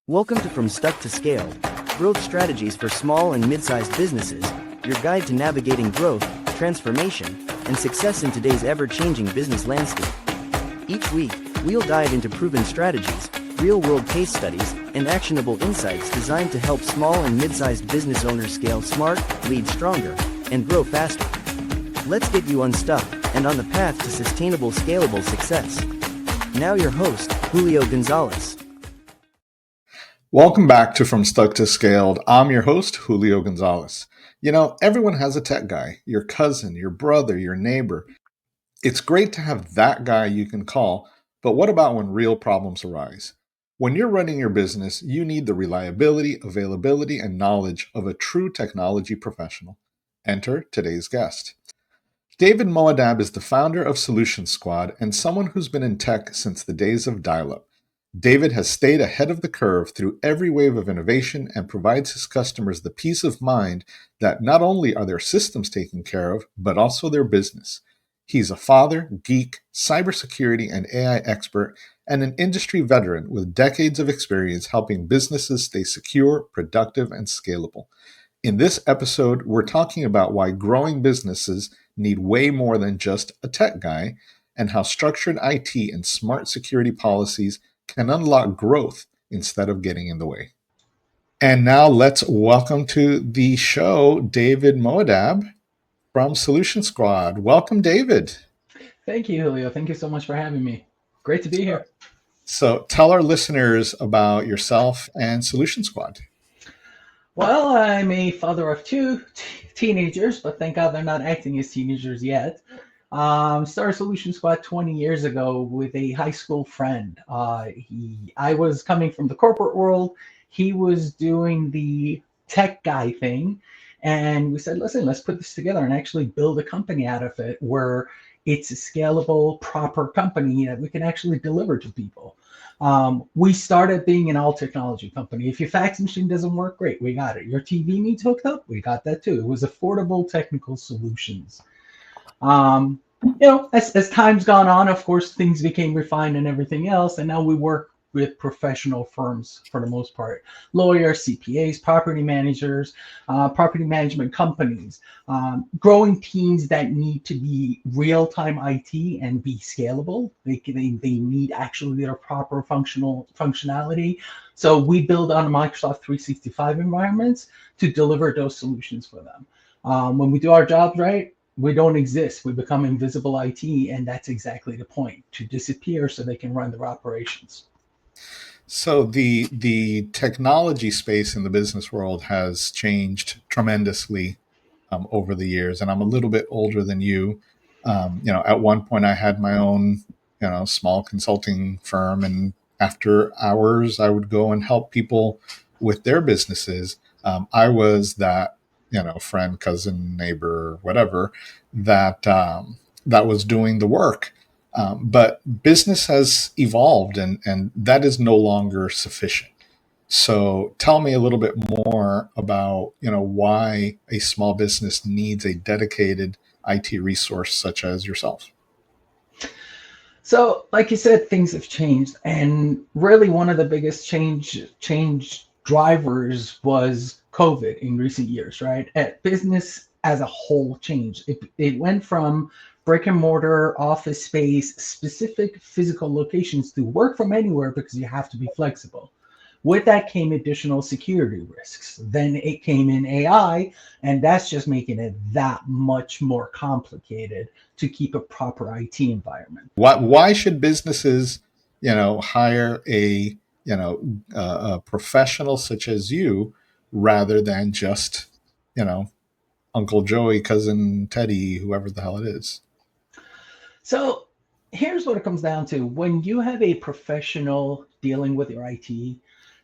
Welcome to From Stuck to Scaled, Growth Strategies for Small and Mid-Sized Businesses, your guide to navigating growth, transformation, and success in today's ever-changing business landscape. Each week, we'll dive into proven strategies, real-world case studies, and actionable insights designed to help small and mid-sized business owners scale smart, lead stronger, and grow faster. Let's get you unstuck and on the path to sustainable, scalable success. Now your host, Julio Gonzalez. Welcome back to From Stuck to Scaled. I'm your host, Julio Gonzalez. You know, everyone has a tech guy, your cousin, your brother, your neighbor. It's great to have that guy you can call, but what about when real problems arise? When you're running your business, you need the reliability, availability, and knowledge of a true technology professional. Enter today's guest. David Moadab is the founder of Solution Squad and someone who's been in tech since the days of dial-up. David has stayed ahead of the curve through every wave of innovation and provides his customers the peace of mind that not only are their systems taken care of, but also their business. He's a father, geek, cybersecurity and AI expert, and an industry veteran with decades of experience helping businesses stay secure, productive, and scalable. In this episode, we're talking about why growing businesses need way more than just a tech guy, and how structured IT and smart security policies can unlock growth instead of getting in the way. And now let's welcome to the show David Moadab from Solution Squad. Welcome, David. Thank you, Julio. Thank you so much for having me. Great to be here. So tell our listeners about yourself and Solution Squad. Well, I'm a father of two teenagers, but thank God they're not acting as teenagers yet. Started Solution Squad 20 years ago with a high school friend. I was coming from the corporate world. He was doing the tech guy thing. And we said, listen, let's put this together and actually build a company out of it where it's a scalable, proper company that we can actually deliver to people. We started being an all technology company. If your fax machine doesn't work, great, we got it. Your TV needs hooked up, we got that too. It was affordable technical solutions. As time's gone on, of course, things became refined and everything else. And now we work with professional firms for the most part, lawyers, CPAs, property managers, property management companies, growing teams that need to be real-time IT and be scalable. They need actually their proper functionality. So we build on Microsoft 365 environments to deliver those solutions for them. When we do our jobs right, we don't exist. We become invisible IT, and that's exactly the point, to disappear so they can run their operations. So the technology space in the business world has changed tremendously over the years, and I'm a little bit older than you. At one point I had my own, small consulting firm, and after hours I would go and help people with their businesses. I was that, friend, cousin, neighbor, whatever, that was doing the work. But business has evolved, and that is no longer sufficient. So tell me a little bit more about, why a small business needs a dedicated IT resource such as yourself. So, like you said, things have changed, and really one of the biggest change drivers was COVID in recent years, right? Business as a whole changed. It went from brick and mortar, office space, specific physical locations to work from anywhere because you have to be flexible. With that came additional security risks. Then it came in AI, and that's just making it that much more complicated to keep a proper IT environment. Why should businesses, hire a professional such as you rather than just, Uncle Joey, cousin Teddy, whoever the hell it is? So here's what it comes down to. When you have a professional dealing with your IT,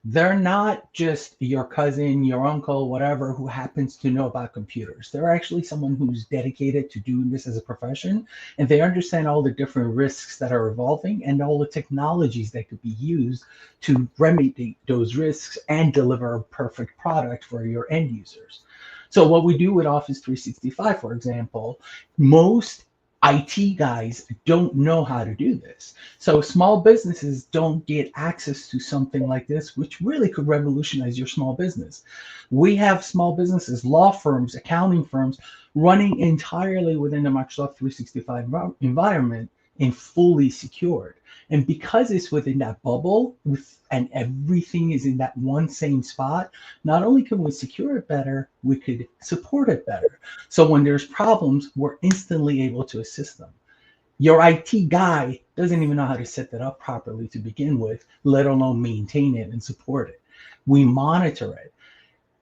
they're not just your cousin, your uncle, whatever, who happens to know about computers. They're actually someone who's dedicated to doing this as a profession, and they understand all the different risks that are evolving and all the technologies that could be used to remedy those risks and deliver a perfect product for your end users. So what we do with Office 365, for example, most IT guys don't know how to do this. So small businesses don't get access to something like this, which really could revolutionize your small business. We have small businesses, law firms, accounting firms running entirely within the Microsoft 365 environment and fully secured. And because it's within that bubble and everything is in that one same spot, not only can we secure it better, we could support it better. So when there's problems, we're instantly able to assist them. Your IT guy doesn't even know how to set that up properly to begin with, let alone maintain it and support it. We monitor it.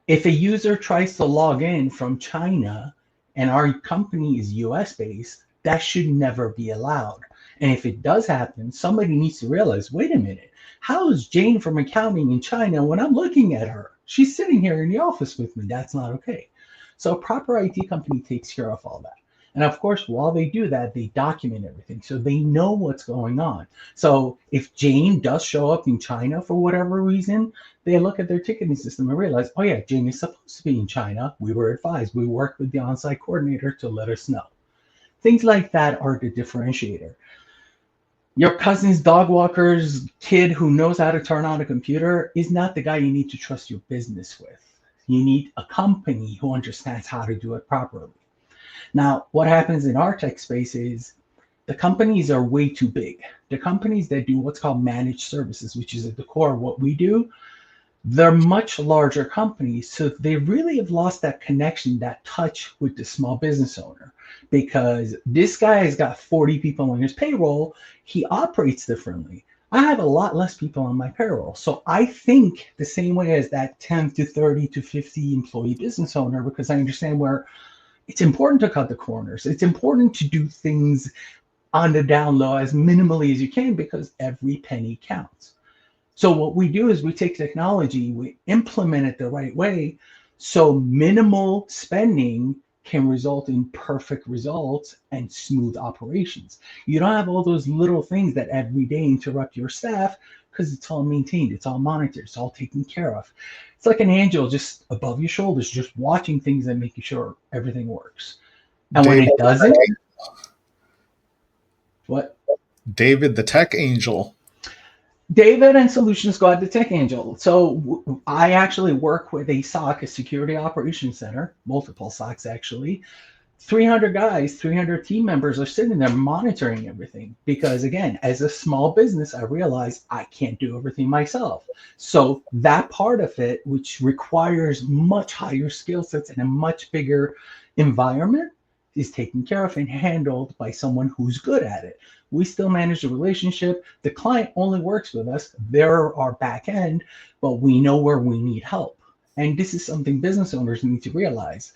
If a user tries to log in from China and our company is US based, that should never be allowed. And if it does happen, somebody needs to realize, wait a minute, how is Jane from accounting in China when I'm looking at her? She's sitting here in the office with me. That's not okay. So a proper IT company takes care of all that. And of course, while they do that, they document everything so they know what's going on. So if Jane does show up in China for whatever reason, they look at their ticketing system and realize, oh yeah, Jane is supposed to be in China. We were advised. We worked with the on-site coordinator to let us know. Things like that are the differentiator. Your cousin's dog walker's kid who knows how to turn on a computer is not the guy you need to trust your business with. You need a company who understands how to do it properly. Now, what happens in our tech space is the companies are way too big. The companies that do what's called managed services, which is at the core of what we do, they're much larger companies. So they really have lost that connection, that touch with the small business owner, because this guy has got 40 people on his payroll. He operates differently. I have a lot less people on my payroll. So I think the same way as that 10 to 30 to 50 employee business owner, because I understand where it's important to cut the corners. It's important to do things on the down low as minimally as you can because every penny counts. So what we do is we take technology, we implement it the right way, so minimal spending can result in perfect results and smooth operations. You don't have all those little things that every day interrupt your staff because it's all maintained, it's all monitored, it's all taken care of. It's like an angel just above your shoulders, just watching things and making sure everything works. And when it doesn't, what? David the Tech Angel. David and Solution Squad, the Tech Angel. So I actually work with a SOC, a Security Operations Center, multiple SOCs actually. 300 guys, 300 team members are sitting there monitoring everything because, again, as a small business, I realize I can't do everything myself. So that part of it, which requires much higher skill sets and a much bigger environment, is taken care of and handled by someone who's good at it. We still manage the relationship. The client only works with us. They're our back end, but we know where we need help. And this is something business owners need to realize.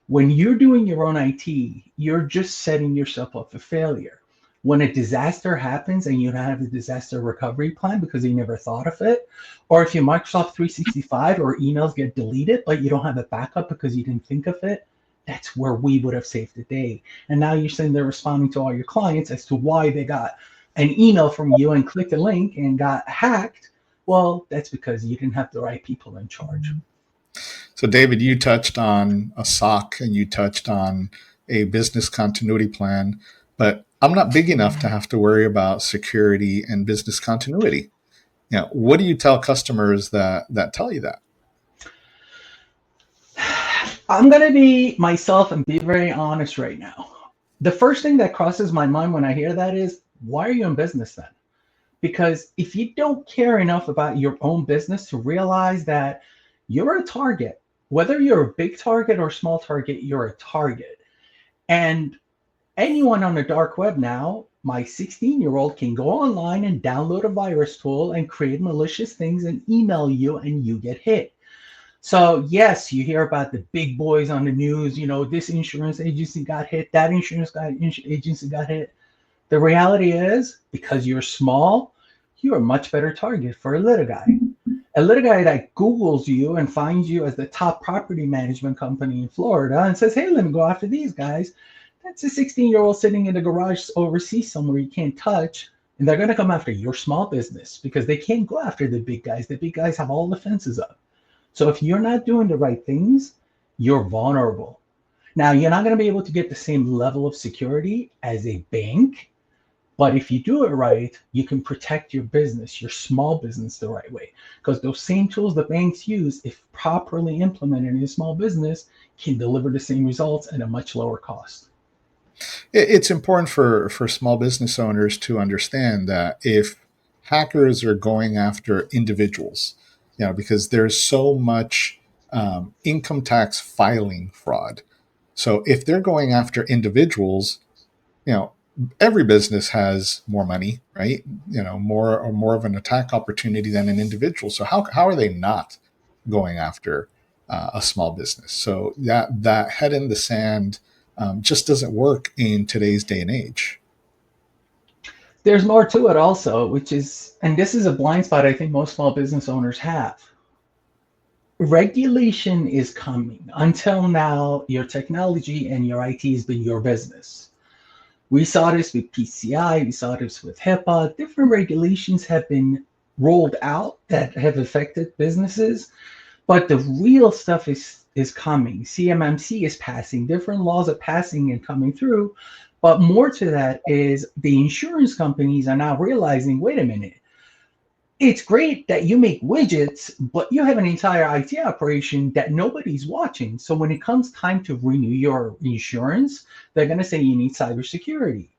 When you're doing your own IT, you're just setting yourself up for failure. When a disaster happens and you don't have a disaster recovery plan because you never thought of it, or if your Microsoft 365 or emails get deleted, but you don't have a backup because you didn't think of it, that's where we would have saved the day. And now you're sitting there responding to all your clients as to why they got an email from you and clicked a link and got hacked. Well, that's because you didn't have the right people in charge. So, David, you touched on a SOC and you touched on a business continuity plan, but I'm not big enough to have to worry about security and business continuity. What do you tell customers that tell you that? I'm going to be myself and be very honest right now. The first thing that crosses my mind when I hear that is, why are you in business then? Because if you don't care enough about your own business to realize that you're a target, whether you're a big target or small target, you're a target. And anyone on the dark web now, my 16-year-old can go online and download a virus tool and create malicious things and email you and you get hit. So yes, you hear about the big boys on the news, this insurance agency got hit, that agency got hit. The reality is, because you're small, you're a much better target for a little guy. A little guy that Googles you and finds you as the top property management company in Florida and says, hey, let me go after these guys. That's a 16-year-old sitting in a garage overseas somewhere you can't touch. And they're going to come after your small business because they can't go after the big guys. The big guys have all the fences up. So if you're not doing the right things, you're vulnerable. Now, you're not going to be able to get the same level of security as a bank, but if you do it right, you can protect your business, your small business, the right way. Because those same tools the banks use, if properly implemented in a small business, can deliver the same results at a much lower cost. It's important for small business owners to understand that if hackers are going after individuals, because there's so much income tax filing fraud. So if they're going after individuals, you know, every business has more money, right? More of an attack opportunity than an individual. So how are they not going after a small business? So that head in the sand just doesn't work in today's day and age. There's more to it also, which is, and this is a blind spot I think most small business owners have. Regulation is coming. Until now, your technology and your IT has been your business. We saw this with PCI, we saw this with HIPAA. Different regulations have been rolled out that have affected businesses, but the real stuff is coming. CMMC is passing, different laws are passing and coming through. But more to that is the insurance companies are now realizing, wait a minute, it's great that you make widgets, but you have an entire IT operation that nobody's watching. So when it comes time to renew your insurance, they're going to say you need cybersecurity.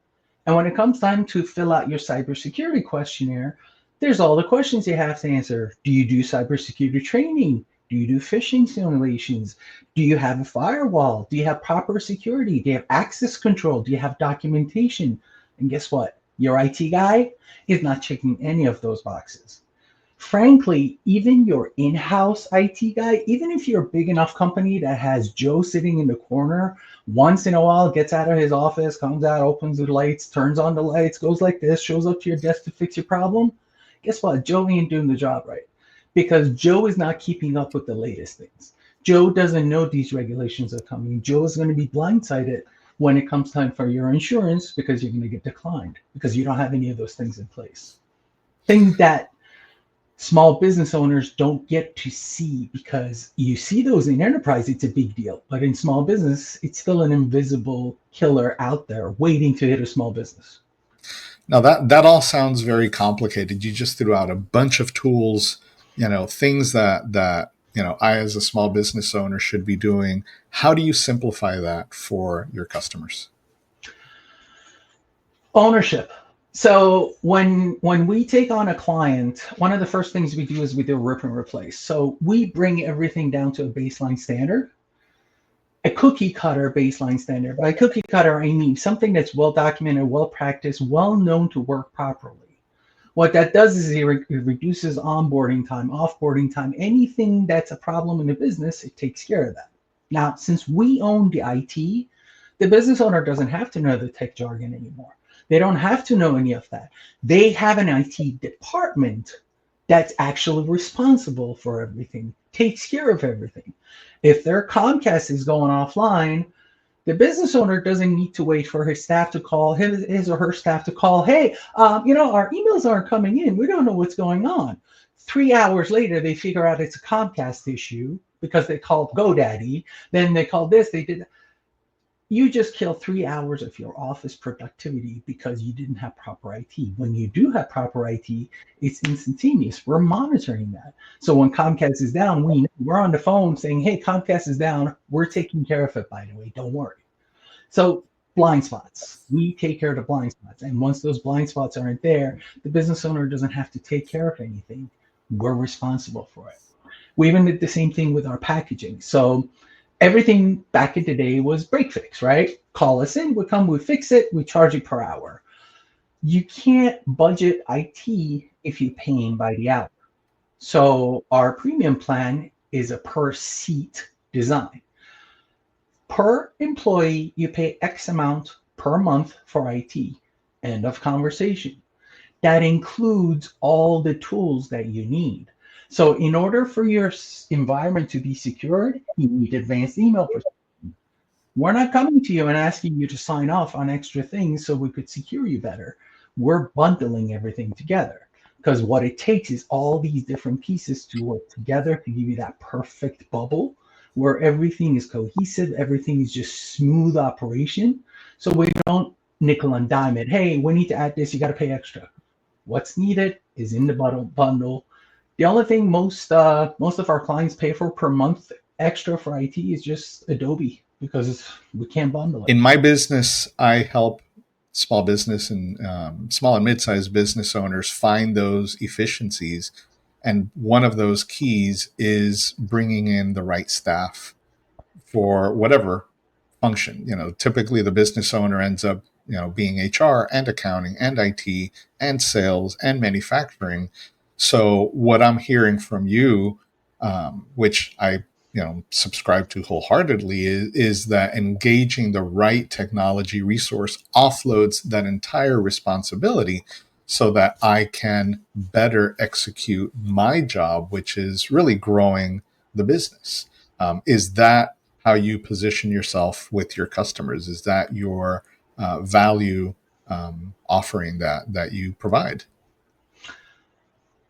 And when it comes time to fill out your cybersecurity questionnaire, there's all the questions you have to answer. Do you do cybersecurity training? Do you do phishing simulations? Do you have a firewall? Do you have proper security? Do you have access control? Do you have documentation? And guess what? Your IT guy is not checking any of those boxes. Frankly, even your in-house IT guy, even if you're a big enough company that has Joe sitting in the corner, once in a while gets out of his office, comes out, opens the lights, turns on the lights, goes like this, shows up to your desk to fix your problem. Guess what? Joe ain't doing the job right because Joe is not keeping up with the latest things. Joe doesn't know these regulations are coming. Joe is going to be blindsided when it comes time for your insurance because you're going to get declined because you don't have any of those things in place. Things that small business owners don't get to see because you see those in enterprise, it's a big deal. But in small business, it's still an invisible killer out there waiting to hit a small business. Now that all sounds very complicated. You just threw out a bunch of tools, things that I as a small business owner should be doing. How do you simplify that for your customers? Ownership. So when we take on a client, one of the first things we do is we do rip and replace. So we bring everything down to a baseline standard, a cookie cutter baseline standard. By cookie cutter, I mean something that's well documented, well practiced, well known to work properly. What that does is it reduces onboarding time, offboarding time, anything that's a problem in the business, it takes care of that. Now, since we own the IT, the business owner doesn't have to know the tech jargon anymore. They don't have to know any of that. They have an IT department that's actually responsible for everything, takes care of everything. If their Comcast is going offline, the business owner doesn't need to wait for his staff to call, his or her staff to call, hey, our emails aren't coming in. We don't know what's going on. 3 hours later, they figure out it's a Comcast issue because they called GoDaddy. Then they called this, they did that. You just killed 3 hours of your office productivity because you didn't have proper IT. When you do have proper IT, it's instantaneous. We're monitoring that. So when Comcast is down, we're on the phone saying, hey, Comcast is down. We're taking care of it, by the way. Don't worry. So blind spots. We take care of the blind spots. And once those blind spots aren't there, the business owner doesn't have to take care of anything. We're responsible for it. We even did the same thing with our packaging. So everything back in the day was break fix, right? Call us in, we come, we fix it, we charge you per hour. You can't budget IT if you're paying by the hour. So our premium plan is a per seat design. Per employee, you pay X amount per month for IT. End of conversation. That includes all the tools that you need. So in order for your environment to be secured, you need advanced email protection. We're not coming to you and asking you to sign off on extra things so we could secure you better. We're bundling everything together because what it takes is all these different pieces to work together to give you that perfect bubble where everything is cohesive, everything is just smooth operation. So we don't nickel and dime it. Hey, we need to add this, you got to pay extra. What's needed is in the bundle. The only thing most of our clients pay for per month extra for IT is just Adobe because we can't bundle it. In my business, I help small business and small and mid-sized business owners find those efficiencies. And one of those keys is bringing in the right staff for whatever function. Typically the business owner ends up, being HR and accounting and IT and sales and manufacturing. So what I'm hearing from you, which I subscribe to wholeheartedly, is that engaging the right technology resource offloads that entire responsibility so that I can better execute my job, which is really growing the business. Is that how you position yourself with your customers? Is that your value offering that you provide?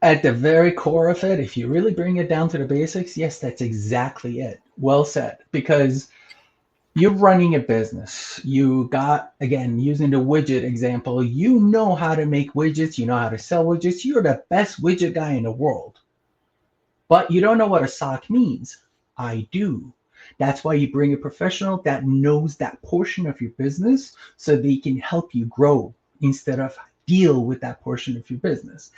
At the very core of it, if you really bring it down to the basics, yes, that's exactly it. Well said. Because you're running a business. You got, again, using the widget example, you know how to make widgets, you know how to sell widgets. You're the best widget guy in the world. But you don't know what a SOC means. I do. That's why you bring a professional that knows that portion of your business so they can help you grow instead of deal with that portion of your business.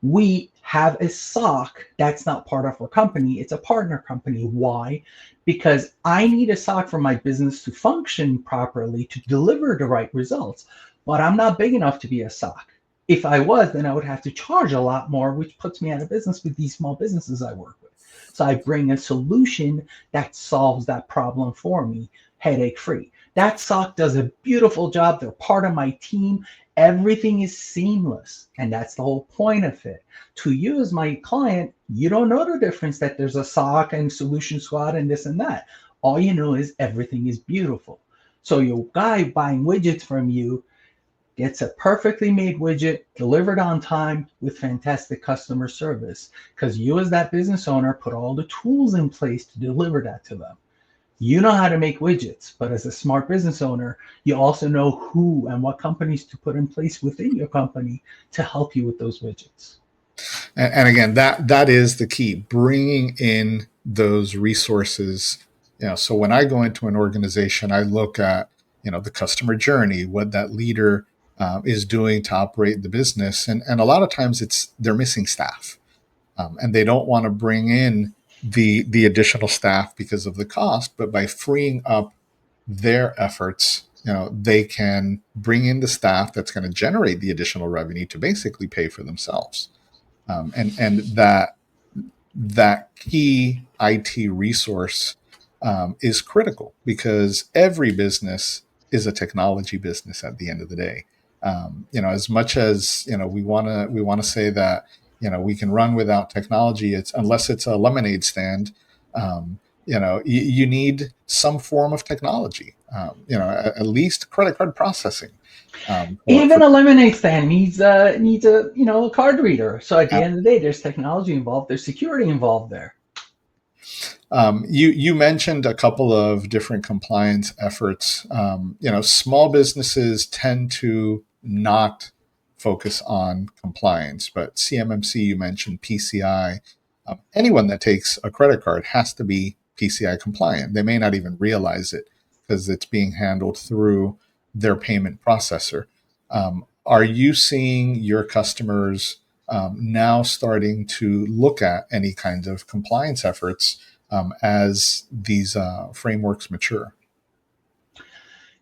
We have a SOC that's not part of our company. It's a partner company. Why? Because I need a SOC for my business to function properly, to deliver the right results. But I'm not big enough to be a SOC. If I was, then I would have to charge a lot more, which puts me out of business with these small businesses I work with. So I bring a solution that solves that problem for me, headache free. That SOC does a beautiful job. They're part of my team. Everything is seamless. And that's the whole point of it. To you as my client, you don't know the difference that there's a SOC and solution squad and this and that. All you know is everything is beautiful. So your guy buying widgets from you gets a perfectly made widget delivered on time with fantastic customer service because you as that business owner put all the tools in place to deliver that to them. You know how to make widgets, but as a smart business owner, you also know who and what companies to put in place within your company to help you with those widgets. And again, that is the key: bringing in those resources. So when I go into an organization, I look at the customer journey, what that leader is doing to operate the business, and a lot of times they're missing staff, and they don't want to bring in the additional staff because of the cost. But by freeing up their efforts, they can bring in the staff that's going to generate the additional revenue to basically pay for themselves. And that key IT resource is critical because every business is a technology business at the end of the day. As much as we want to say that we can run without technology, it's unless it's a lemonade stand. You need some form of technology. At least credit card processing. Even a lemonade stand needs a card reader. So at the end of the day, there's technology involved, there's security involved there. You mentioned a couple of different compliance efforts. Small businesses tend to not focus on compliance, but CMMC, you mentioned PCI. Anyone that takes a credit card has to be PCI compliant. They may not even realize it because it's being handled through their payment processor. Are you seeing your customers now starting to look at any kinds of compliance efforts as these frameworks mature?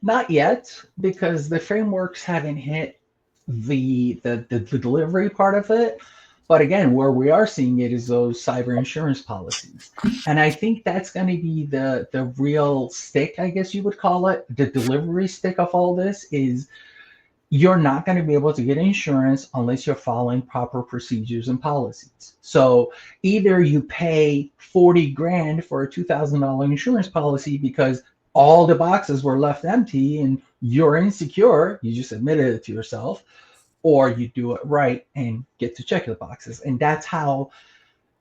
Not yet, because the frameworks haven't hit the delivery part of it. But again, where we are seeing it is those cyber insurance policies. And I think that's going to be the real stick, I guess you would call it. The delivery stick of all this is you're not going to be able to get insurance unless you're following proper procedures and policies. So either you pay 40 grand for a $2,000 insurance policy because all the boxes were left empty and you're insecure, you just admitted it to yourself, or you do it right and get to check the boxes. And that's how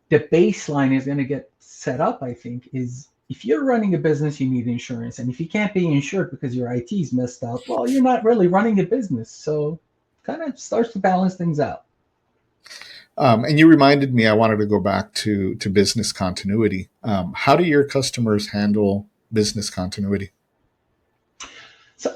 the baseline is going to get set up, I think, is if you're running a business, you need insurance. And if you can't be insured because your IT is messed up, well, you're not really running a business. So kind of starts to balance things out. And you reminded me, I wanted to go back to business continuity. How do your customers handle business continuity? So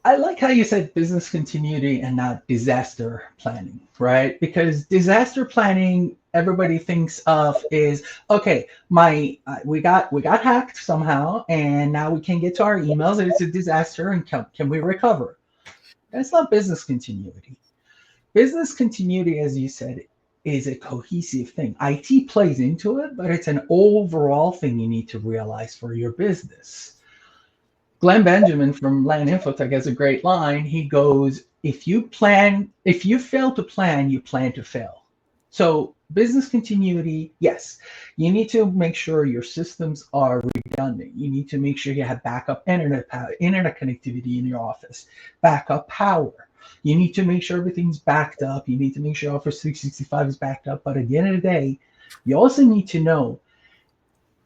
I like how you said business continuity and not disaster planning, right? Because disaster planning, everybody thinks of is okay. We got hacked somehow, and now we can't get to our emails, and it's a disaster. And can we recover? That's not business continuity. Business continuity, as you said, is a cohesive thing. IT plays into it, but it's an overall thing you need to realize for your business. Glenn Benjamin from Land Infotech has a great line. He goes, if you fail to plan, you plan to fail. So business continuity, yes, you need to make sure your systems are redundant. You need to make sure you have backup internet connectivity in your office, backup power. You need to make sure everything's backed up. You need to make sure Office 365 is backed up. But at the end of the day, you also need to know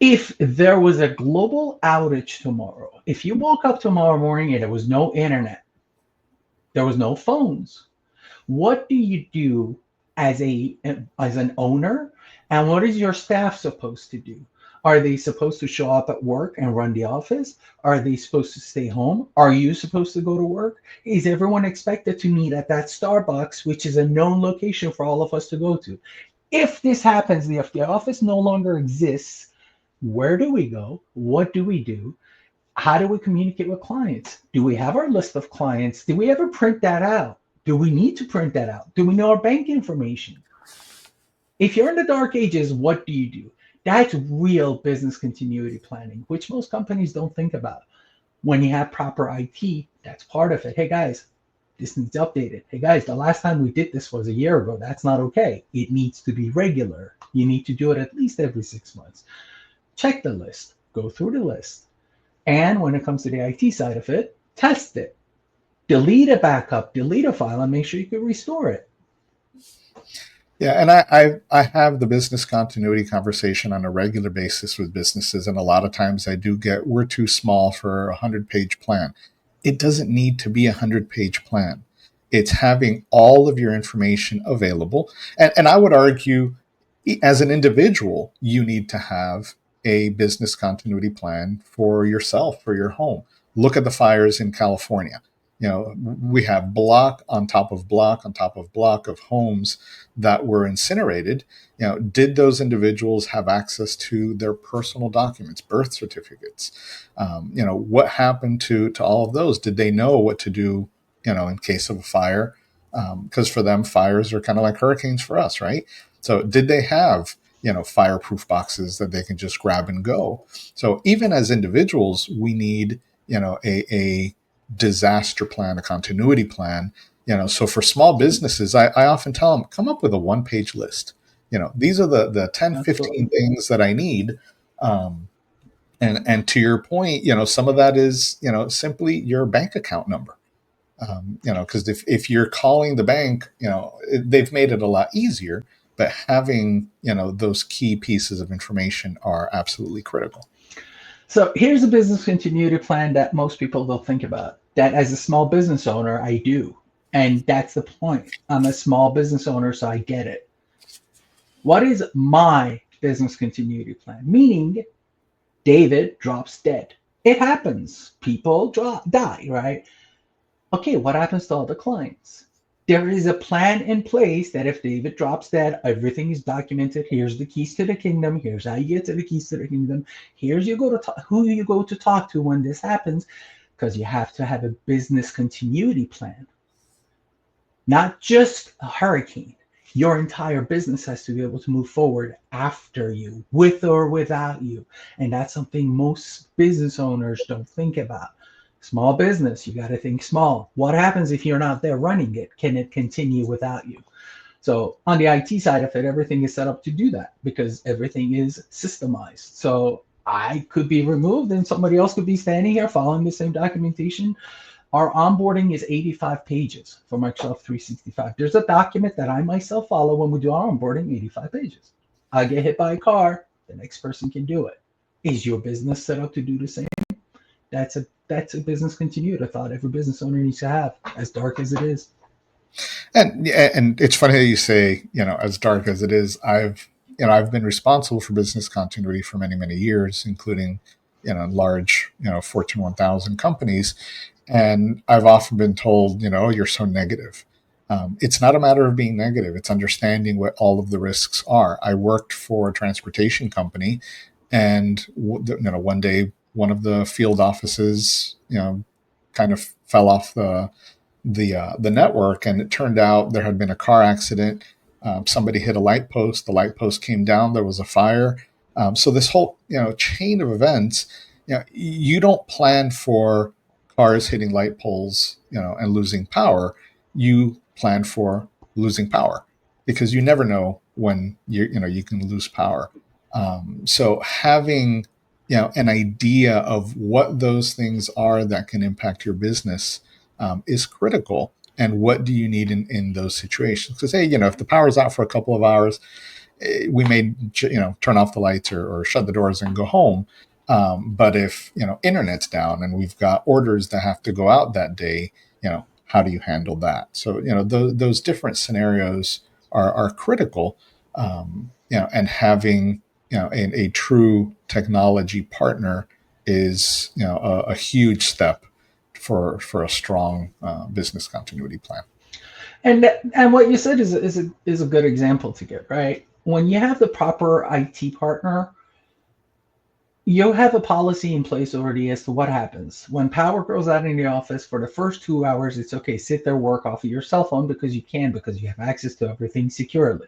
if there was a global outage tomorrow, if you woke up tomorrow morning and there was no internet, there was no phones, what do you do as an owner, and what is your staff supposed to do? Are they supposed to show up at work and run the office? Are they supposed to stay home? Are you supposed to go to work? Is everyone expected to meet at that Starbucks, which is a known location for all of us to go to? If this happens, if the office no longer exists, where do we go? What do we do? How do we communicate with clients? Do we have our list of clients? Do we ever print that out? Do we need to print that out? Do we know our bank information? If you're in the dark ages, what do you do? That's real business continuity planning, which most companies don't think about. When you have proper IT, that's part of it. Hey guys, this needs updated. Hey guys, the last time we did this was a year ago. That's not okay. It needs to be regular. You need to do it at least every 6 months. Check the list, go through the list. And when it comes to the IT side of it, test it. Delete a backup, delete a file, and make sure you can restore it. Yeah, and I have the business continuity conversation on a regular basis with businesses, and a lot of times I do get, we're too small for a 100-page plan. It doesn't need to be a 100-page plan. It's having all of your information available. And I would argue, as an individual, you need to have a business continuity plan for yourself, for your home. Look at the fires in California. We have block on top of block on top of block of homes that were incinerated. Did those individuals have access to their personal documents, birth certificates? What happened to all of those? Did they know what to do, in case of a fire? Because for them, fires are kind of like hurricanes for us, right? So did they have, fireproof boxes that they can just grab and go? So even as individuals, we need, a disaster plan, a continuity plan. So for small businesses, I often tell them, come up with a one-page list. These are the 10, Absolutely. 15 things that I need. And to your point, some of that is, simply your bank account number. Because if you're calling the bank, they've made it a lot easier, but having, those key pieces of information are absolutely critical. So here's a business continuity plan that most people don't think about. That as a small business owner, I do. And that's the point. I'm a small business owner, so I get it. What is my business continuity plan? Meaning, David drops dead. It happens. People die, right? Okay, what happens to all the clients? There is a plan in place that if David drops dead, everything is documented. Here's the keys to the kingdom. Here's how you get to the keys to the kingdom. Here's who you go to talk to when this happens, because you have to have a business continuity plan. Not just a hurricane. Your entire business has to be able to move forward after you, with or without you. And that's something most business owners don't think about. Small business, you got to think small. What happens if you're not there running it? Can it continue without you? So on the IT side of it, everything is set up to do that because everything is systemized. So I could be removed and somebody else could be standing here following the same documentation. Our onboarding is 85 pages for Microsoft 365. There's a document that I myself follow when we do our onboarding, 85 pages. I get hit by a car, the next person can do it. Is your business set up to do the same? That's a business continuity thought every business owner needs to have, as dark as it is. And it's funny that you say, as dark as it is. I've been responsible for business continuity for many, many years, including, large, Fortune 1000 companies. And I've often been told, you're so negative. It's not a matter of being negative. It's understanding what all of the risks are. I worked for a transportation company, and one day one of the field offices, kind of fell off the network, and it turned out there had been a car accident. Somebody hit a light post. The light post came down. There was a fire. So this whole chain of events, you don't plan for cars hitting light poles, and losing power. You plan for losing power because you never know when you can lose power. So having an idea of what those things are that can impact your business is critical. And what do you need in those situations? Because hey, if the power's out for a couple of hours, we may turn off the lights or shut the doors and go home. But if internet's down and we've got orders that have to go out that day, how do you handle that? So those different scenarios are critical. And having a true technology partner is a huge step for a strong business continuity plan. And what you said is a good example to get right. When you have the proper IT partner, you'll have a policy in place already as to what happens when power goes out in the office. For the first 2 hours, it's okay, sit there, work off of your cell phone because you have access to everything securely.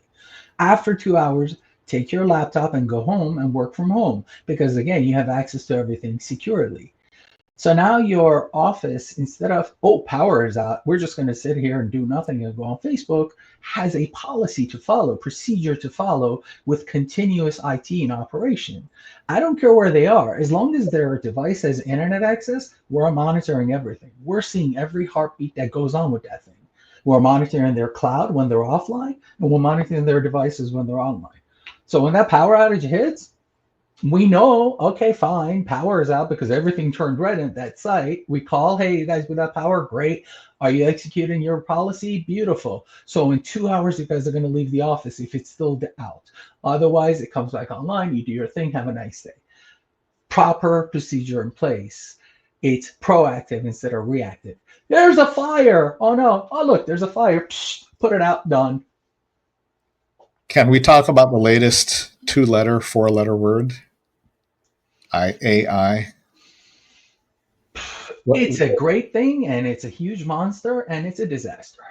After 2 hours, take your laptop and go home and work from home because again, you have access to everything securely. So now your office, instead of, oh, power is out, we're just going to sit here and do nothing and go on Facebook, has a policy to follow, procedure to follow with continuous IT in operation. I don't care where they are. As long as their device has internet access, we're monitoring everything. We're seeing every heartbeat that goes on with that thing. We're monitoring their cloud when they're offline, and we're monitoring their devices when they're online. So when that power outage hits, we know, okay, fine, power is out because everything turned red at that site. We call, hey, you guys without power, great. Are you executing your policy? Beautiful. So in 2 hours, you guys are going to leave the office if it's still out. Otherwise, it comes back online. You do your thing. Have a nice day. Proper procedure in place. It's proactive instead of reactive. There's a fire. Oh no. Oh look, there's a fire. Psh, put it out. Done. Can we talk about the latest 4-letter word? AI. It's a great thing, and it's a huge monster, and it's a disaster.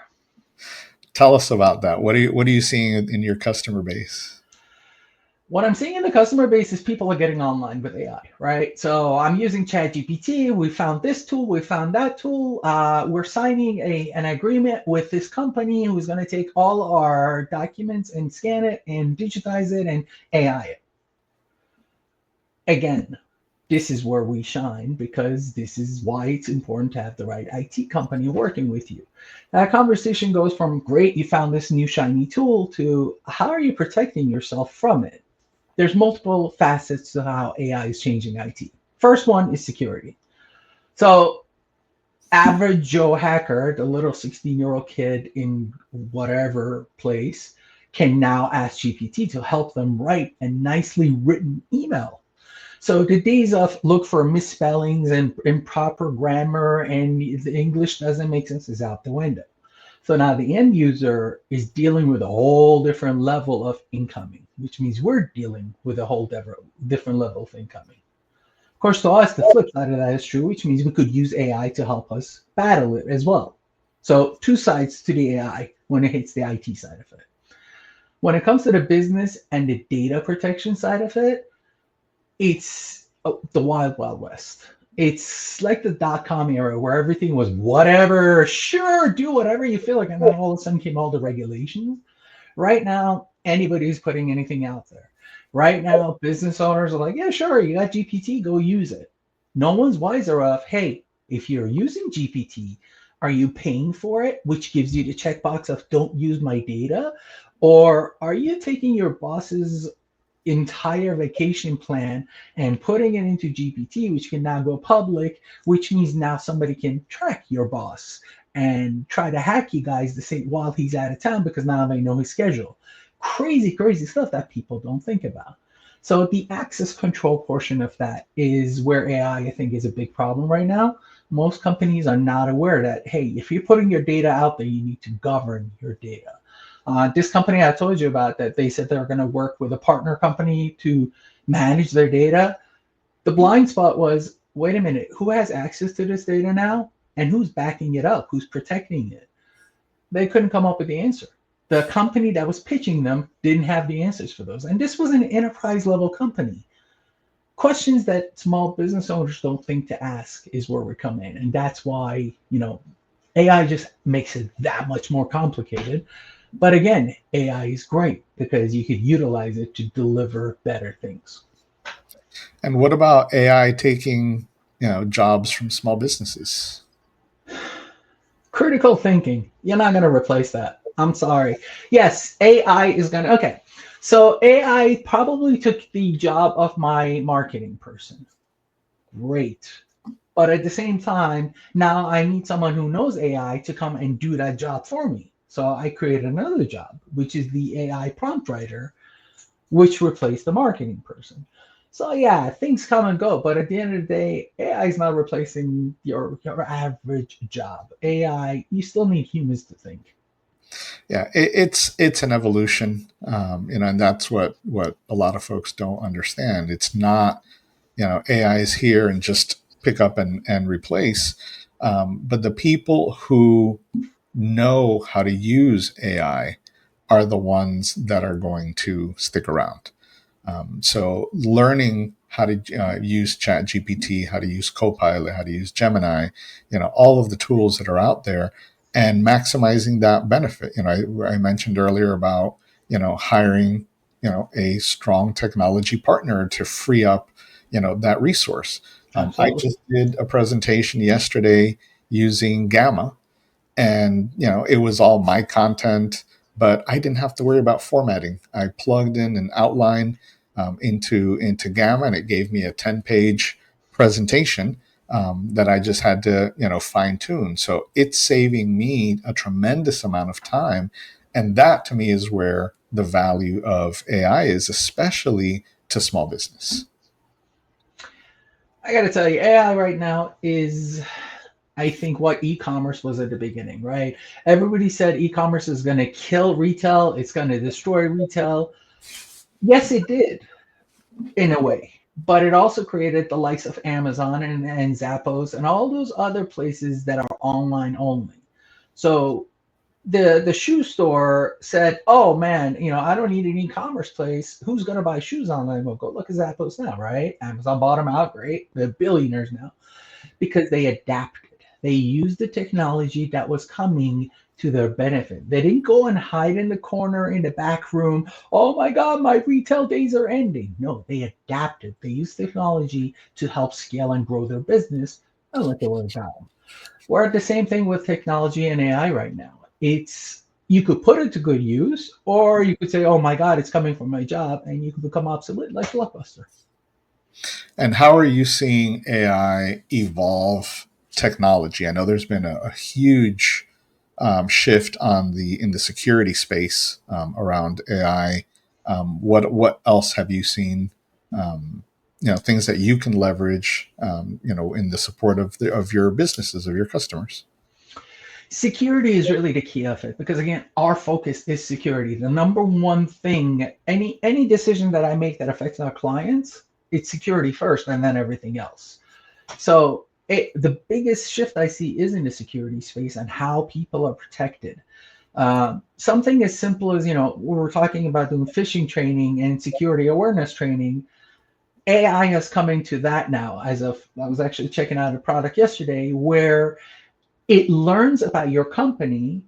Tell us about that. What are you seeing in your customer base? What I'm seeing in the customer base is people are getting online with AI, right? So I'm using ChatGPT. We found this tool. We found that tool. We're signing an agreement with this company who's going to take all our documents and scan it and digitize it and AI it. Again, this is where we shine because this is why it's important to have the right IT company working with you. That conversation goes from great, you found this new shiny tool to how are you protecting yourself from it? There's multiple facets to how AI is changing IT. First one is security. So average Joe hacker, the little 16-year-old kid in whatever place, can now ask GPT to help them write a nicely written email. So the days of look for misspellings and improper grammar and the English doesn't make sense is out the window. So now the end user is dealing with a whole different level of incoming, which means we're dealing with a whole different level of incoming. Of course, to us, the flip side of that is true, which means we could use AI to help us battle it as well. So two sides to the AI when it hits the IT side of it. When it comes to the business and the data protection side of it, it's the wild, wild west. It's like the .com era where everything was whatever, sure, do whatever you feel like, and then all of a sudden came all the regulations. Right now, anybody's putting anything out there. Right now, business owners are like, yeah, sure, you got GPT, go use it. No one's wiser of, hey, if you're using GPT, are you paying for it, which gives you the checkbox of don't use my data? Or are you taking your boss's entire vacation plan and putting it into GPT, which can now go public, which means now somebody can track your boss and try to hack you guys to say while he's out of town because now they know his schedule. Crazy, crazy stuff that people don't think about. So the access control portion of that is where AI, I think, is a big problem right now. Most companies are not aware that, hey, if you're putting your data out there, you need to govern your data. This company I told you about that they said they're going to work with a partner company to manage their data. The blind spot was, wait a minute, who has access to this data now? And who's backing it up? Who's protecting it? They couldn't come up with the answer. The company that was pitching them didn't have the answers for those. And this was an enterprise level company. Questions that small business owners don't think to ask is where we come in. And that's why, AI just makes it that much more complicated. But again, AI is great because you could utilize it to deliver better things. And what about AI taking, jobs from small businesses? Critical thinking. You're not going to replace that. I'm sorry. Yes, AI is going to. Okay. So AI probably took the job of my marketing person. Great. But at the same time, now I need someone who knows AI to come and do that job for me. So I created another job, which is the AI prompt writer, which replaced the marketing person. So yeah, things come and go, but at the end of the day, AI is not replacing your average job. AI, you still need humans to think. Yeah, it's an evolution, and that's what a lot of folks don't understand. It's not, AI is here and just pick up and replace, but the people who know how to use AI are the ones that are going to stick around. So learning how to use Chat GPT, how to use Copilot, how to use Gemini, all of the tools that are out there, and maximizing that benefit. I mentioned earlier about hiring a strong technology partner to free up that resource. I Absolutely. just did a presentation yesterday using Gamma, and it was all my content, but I didn't have to worry about formatting. I plugged in an outline into Gamma, and it gave me a 10-page presentation that I just had to fine tune. So it's saving me a tremendous amount of time, and that to me is where the value of AI is, especially to small business. I got to tell you, AI right now is, I think, what e-commerce was at the beginning, right? Everybody said e-commerce is going to kill retail, it's going to destroy retail. Yes, it did in a way, but it also created the likes of Amazon and Zappos and all those other places that are online only. So the shoe store said, "Oh man, I don't need an e-commerce place. Who's going to buy shoes online? Well, go look at Zappos now, right? Amazon bought them out. Great, they're billionaires now because they adapted. They used the technology that was coming to their benefit. They didn't go and hide in the corner in the back room. Oh my God, my retail days are ending. No, they adapted. They used technology to help scale and grow their business and let the word down. We're at the same thing with technology and AI right now. It's you could put it to good use, or you could say, "Oh my God, it's coming from my job," and you could become obsolete like Blockbuster. And how are you seeing AI evolve technology? I know there's been a huge shift in the security space around AI. What else have you seen? Things that you can leverage, in the support of your businesses, of your customers. Security is really the key of it because again, our focus is security. The number one thing, any decision that I make that affects our clients, it's security first and then everything else. So the biggest shift I see is in the security space and how people are protected. Something as simple as, we were talking about doing phishing training and security awareness training. AI has come into that now. I was actually checking out a product yesterday where it learns about your company.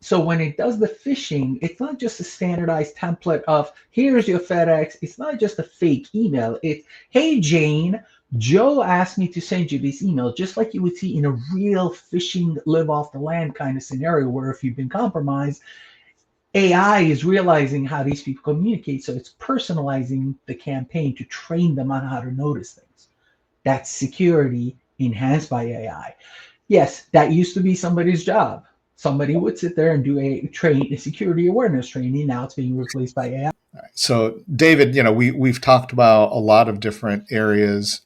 So when it does the phishing, it's not just a standardized template of here's your FedEx. It's not just a fake email. It's, hey, Jane, Joe asked me to send you this email, just like you would see in a real phishing live off the land kind of scenario where if you've been compromised, AI is realizing how these people communicate, so it's personalizing the campaign to train them on how to notice things. That's security enhanced by AI. Yes, that used to be somebody's job. Somebody would sit there and do a security awareness training. Now it's being replaced by AI. So, David, we've talked about a lot of different areas.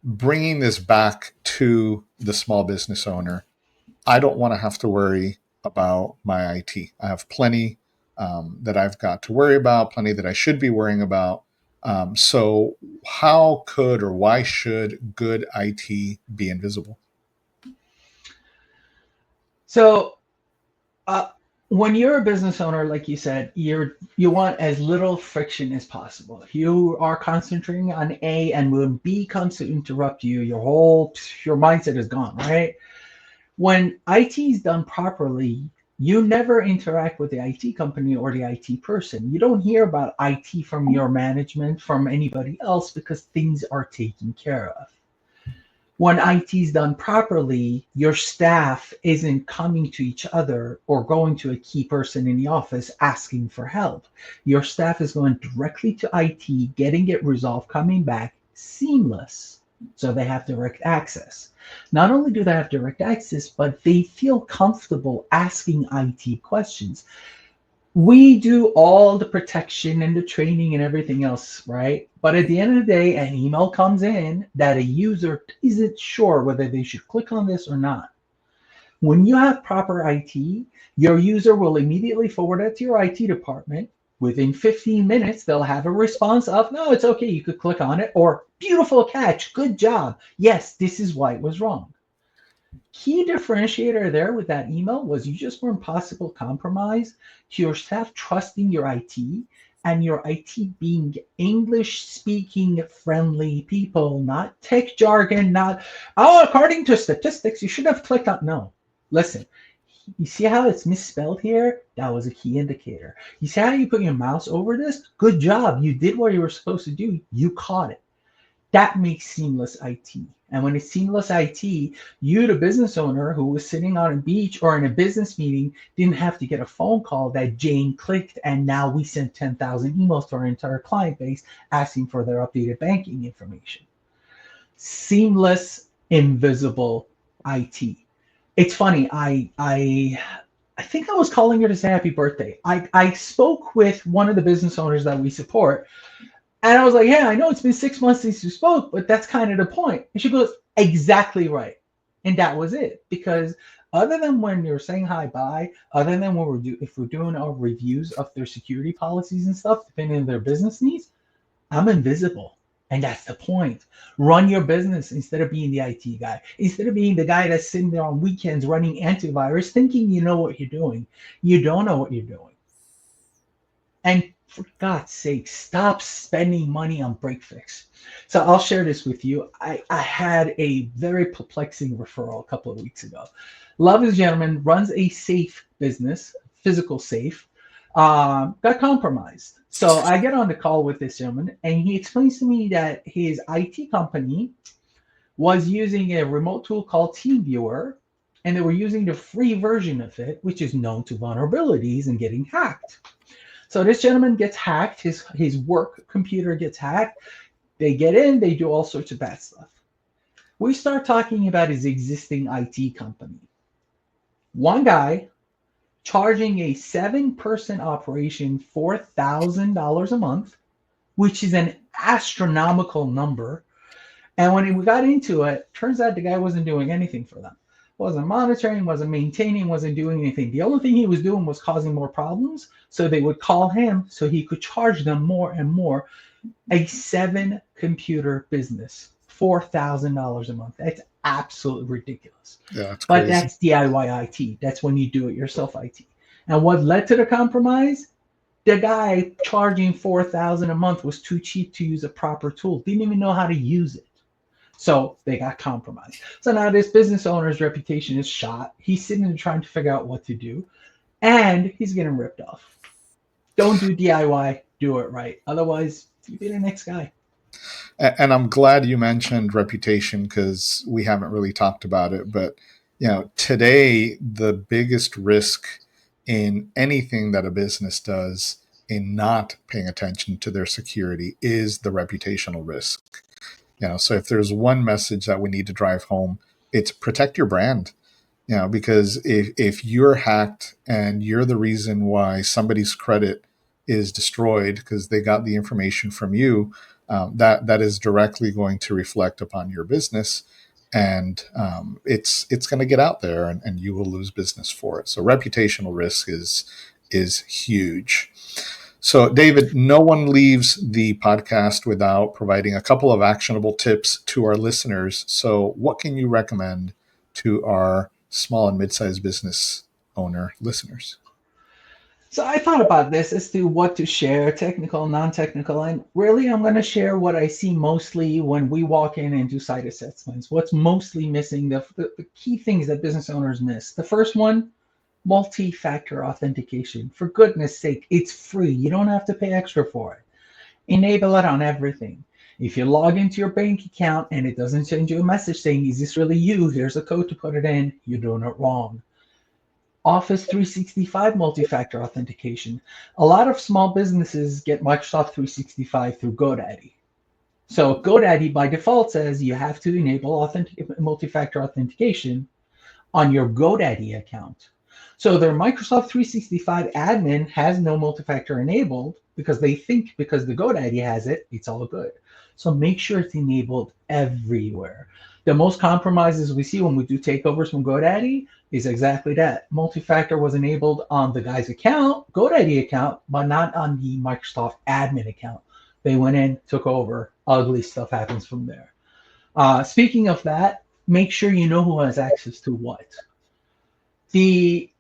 Bringing this back to the small business owner, I don't want to have to worry about my IT. I have plenty that I've got to worry about, plenty that I should be worrying about. So, how could or why should good IT be invisible? So uh, when you're a business owner, like you said, you want as little friction as possible. If you are concentrating on A and when B comes to interrupt you, your mindset is gone, right? When IT is done properly, you never interact with the IT company or the IT person. You don't hear about IT from your management, from anybody else, because things are taken care of. When IT is done properly, your staff isn't coming to each other or going to a key person in the office asking for help. Your staff is going directly to IT, getting it resolved, coming back seamless. So they have direct access. Not only do they have direct access, but they feel comfortable asking IT questions. We do all the protection and the training and everything else, right? But at the end of the day, an email comes in that a user isn't sure whether they should click on this or not. When you have proper IT, your user will immediately forward it to your IT department. Within 15 minutes, they'll have a response of, no, it's okay, you could click on it, or beautiful catch, good job. Yes, this is why it was wrong. Key differentiator there with that email was you just weren't possible compromise to your staff trusting your IT and your IT being English speaking friendly people, not tech jargon, not, oh, according to statistics, you should have clicked on. No, listen, you see how it's misspelled here? That was a key indicator. You see how you put your mouse over this? Good job. You did what you were supposed to do. You caught it. That makes seamless IT. And when it's seamless IT, you, the business owner who was sitting on a beach or in a business meeting, didn't have to get a phone call that Jane clicked, and now we sent 10,000 emails to our entire client base asking for their updated banking information. Seamless, invisible IT. It's funny. I think I was calling her to say happy birthday. I spoke with one of the business owners that we support, and I was like, yeah, I know it's been 6 months since you spoke, but that's kind of the point. And she goes, exactly right. And that was it. Because other than when you're saying hi, bye, other than when if we're doing our reviews of their security policies and stuff, depending on their business needs, I'm invisible. And that's the point. Run your business instead of being the IT guy, instead of being the guy that's sitting there on weekends running antivirus, thinking you know what you're doing. You don't know what you're doing. And for God's sake, stop spending money on break fix. So I'll share this with you. I had a very perplexing referral a couple of weeks ago. Love is gentleman runs a safe business, physical safe, got compromised. So I get on the call with this gentleman, and he explains to me that his IT company was using a remote tool called TeamViewer, and they were using the free version of it, which is known to vulnerabilities and getting hacked. So this gentleman gets hacked. His work computer gets hacked. They get in. They do all sorts of bad stuff. We start talking about his existing IT company. One guy charging a 7-person operation $4,000 a month, which is an astronomical number. And when we got into it, turns out the guy wasn't doing anything for them. Wasn't monitoring, wasn't maintaining, wasn't doing anything. The only thing he was doing was causing more problems. So they would call him so he could charge them more and more. A 7-computer business, $4,000 a month. That's absolutely ridiculous. Yeah, that's But crazy. that's DIY IT. That's when you do it yourself IT. And what led to the compromise? The guy charging $4,000 a month was too cheap to use a proper tool. Didn't even know how to use it. So they got compromised. So now this business owner's reputation is shot. He's sitting there trying to figure out what to do, and he's getting ripped off. Don't do DIY, do it right. Otherwise, you be the next guy. And I'm glad you mentioned reputation because we haven't really talked about it. But today the biggest risk in anything that a business does in not paying attention to their security is the reputational risk. So if there's one message that we need to drive home, it's protect your brand. Because if you're hacked and you're the reason why somebody's credit is destroyed because they got the information from you, that is directly going to reflect upon your business, and it's going to get out there, and you will lose business for it. So reputational risk is huge. So, David, no one leaves the podcast without providing a couple of actionable tips to our listeners. So, what can you recommend to our small and mid-sized business owner listeners? So I thought about this as to what to share, technical, non-technical, and really I'm going to share what I see mostly when we walk in and do site assessments. What's mostly missing, the key things that business owners miss. The first one, multi-factor authentication. For goodness sake, it's free. You don't have to pay extra for it. Enable it on everything. If you log into your bank account and it doesn't send you a message saying, is this really you? Here's a code to put it in. You're doing it wrong. Office 365 multi-factor authentication. A lot of small businesses get Microsoft 365 through GoDaddy. So GoDaddy by default says you have to enable multi-factor authentication on your GoDaddy account. So their Microsoft 365 admin has no multi-factor enabled because they think because the GoDaddy has it, it's all good. So make sure it's enabled everywhere. The most compromises we see when we do takeovers from GoDaddy is exactly that. Multi-factor was enabled on the guy's account, GoDaddy account, but not on the Microsoft admin account. They went in, took over. Ugly stuff happens from there. Speaking of that, make sure you know who has access to what. The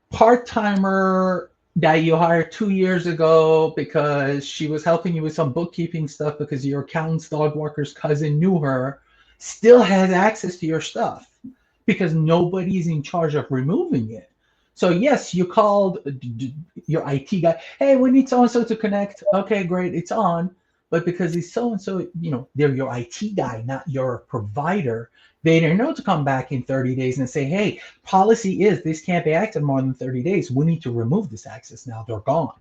part-timer that you hired 2 years ago because she was helping you with some bookkeeping stuff because your accountant's dog walker's cousin knew her still has access to your stuff because nobody's in charge of removing it. So yes, you called your IT guy. Hey, we need so-and-so to connect. Okay, great, it's on. But because he's so-and-so, they're your IT guy, not your provider. They didn't know to come back in 30 days and say, hey, policy is this can't be active more than 30 days. We need to remove this access now. They're gone.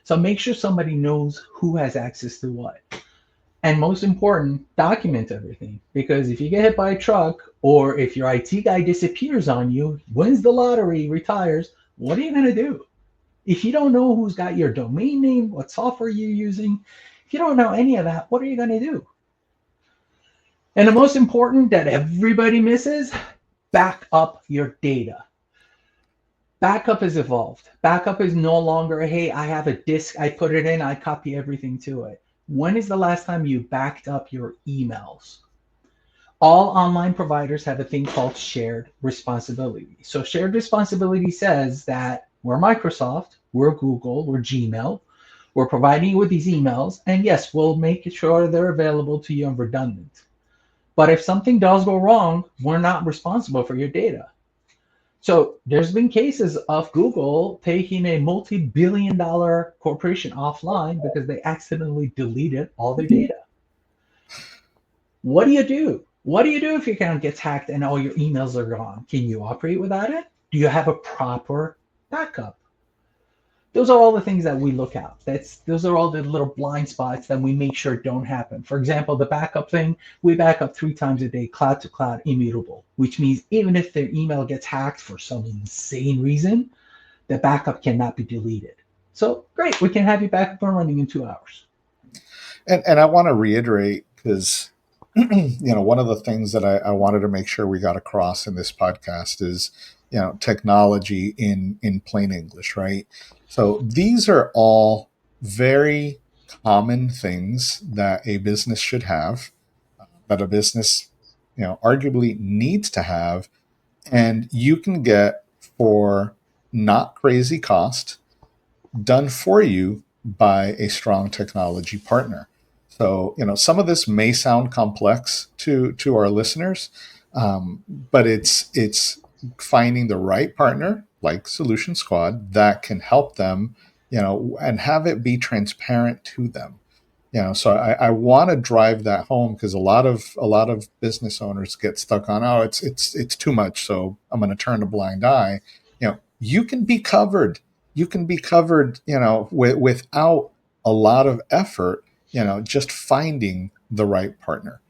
So make sure somebody knows who has access to what. And most important, document everything. Because if you get hit by a truck or if your IT guy disappears on you, wins the lottery, retires, what are you going to do? If you don't know who's got your domain name, what software you're using, if you don't know any of that, what are you going to do? And the most important that everybody misses, back up your data. Backup has evolved. Backup is no longer, hey, I have a disk, I put it in, I copy everything to it. When is the last time you backed up your emails? All online providers have a thing called shared responsibility. So shared responsibility says that we're Microsoft, we're Google, we're Gmail, we're providing you with these emails, and yes, we'll make sure they're available to you and redundant. But if something does go wrong, we're not responsible for your data. So there's been cases of Google taking a multi-billion-dollar corporation offline because they accidentally deleted all their data. What do you do? What do you do if your account gets hacked and all your emails are gone? Can you operate without it? Do you have a proper backup? Those are all the things that we look at. Those are all the little blind spots that we make sure don't happen. For example, the backup thing, we back up 3 times a day, cloud to cloud, immutable, which means even if their email gets hacked for some insane reason, the backup cannot be deleted. So great, we can have you back up and running in 2 hours. And I want to reiterate because one of the things that I wanted to make sure we got across in this podcast is technology in plain English, right? So these are all very common things that a business should have, that a business, arguably needs to have, and you can get for not crazy cost done for you by a strong technology partner. So, some of this may sound complex to our listeners, but it's finding the right partner like Solution Squad that can help them, and have it be transparent to them. So I want to drive that home because a lot of business owners get stuck on, oh, it's too much, so I'm going to turn a blind eye. you can be covered. You can be covered, without a lot of effort, just finding the right partner.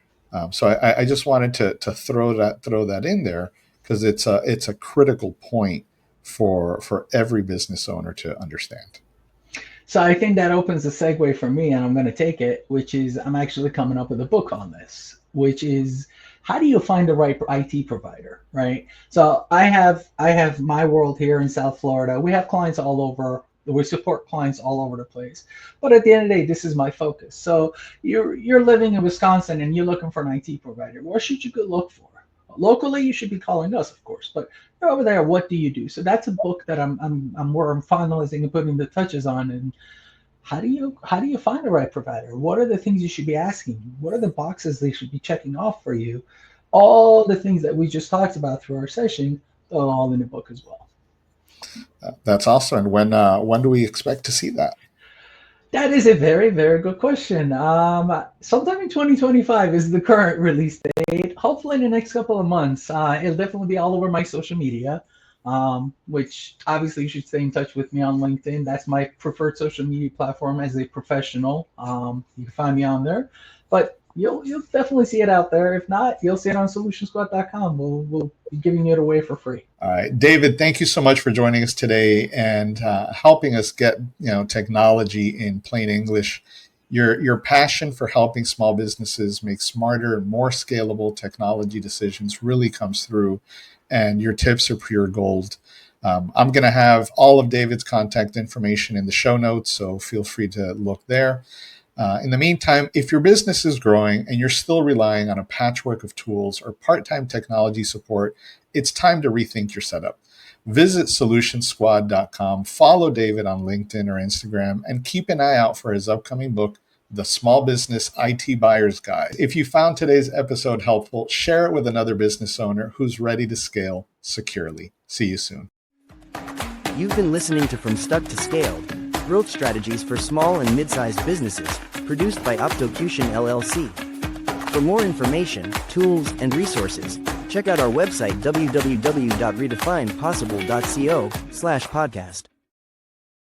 So I just wanted to throw that in there because it's a critical point for every business owner to understand. So I think that opens the segue for me, and I'm going to take it, which is I'm actually coming up with a book on this, which is how do you find the right IT provider, right? So I have my world here in South Florida. We have clients all over. We support clients all over the place. But at the end of the day, this is my focus. So you're living in Wisconsin and you're looking for an IT provider. What should you go look for? Locally, you should be calling us, of course. But you're over there. What do you do? So that's a book that I'm where I'm finalizing and putting the touches on. And how do you find the right provider? What are the things you should be asking? What are the boxes they should be checking off for you? All the things that we just talked about through our session, they're all in the book as well. That's awesome. And when do we expect to see that? That is a very, very good question. Sometime in 2025 is the current release date. Hopefully in the next couple of months. It'll definitely be all over my social media, which obviously you should stay in touch with me on LinkedIn. That's my preferred social media platform as a professional. You can find me on there. But you'll definitely see it out there. If not, you'll see it on solutionsquad.com. We'll be giving it away for free. All right, David, thank you so much for joining us today and helping us get technology in plain English. Your passion for helping small businesses make smarter and more scalable technology decisions really comes through, and your tips are pure gold. I'm going to have all of David's contact information in the show notes, so feel free to look there. In the meantime, if your business is growing and you're still relying on a patchwork of tools or part-time technology support, it's time to rethink your setup. Visit solutionsquad.com, follow David on LinkedIn or Instagram, and keep an eye out for his upcoming book, The Small Business IT Buyer's Guide. If you found today's episode helpful, share it with another business owner who's ready to scale securely. See you soon. You've been listening to From Stuck to Scaled, Growth Strategies for Small and Mid-Sized Businesses, produced by Optocution LLC. For more information, tools, and resources, check out our website www.redefinepossible.co/podcast.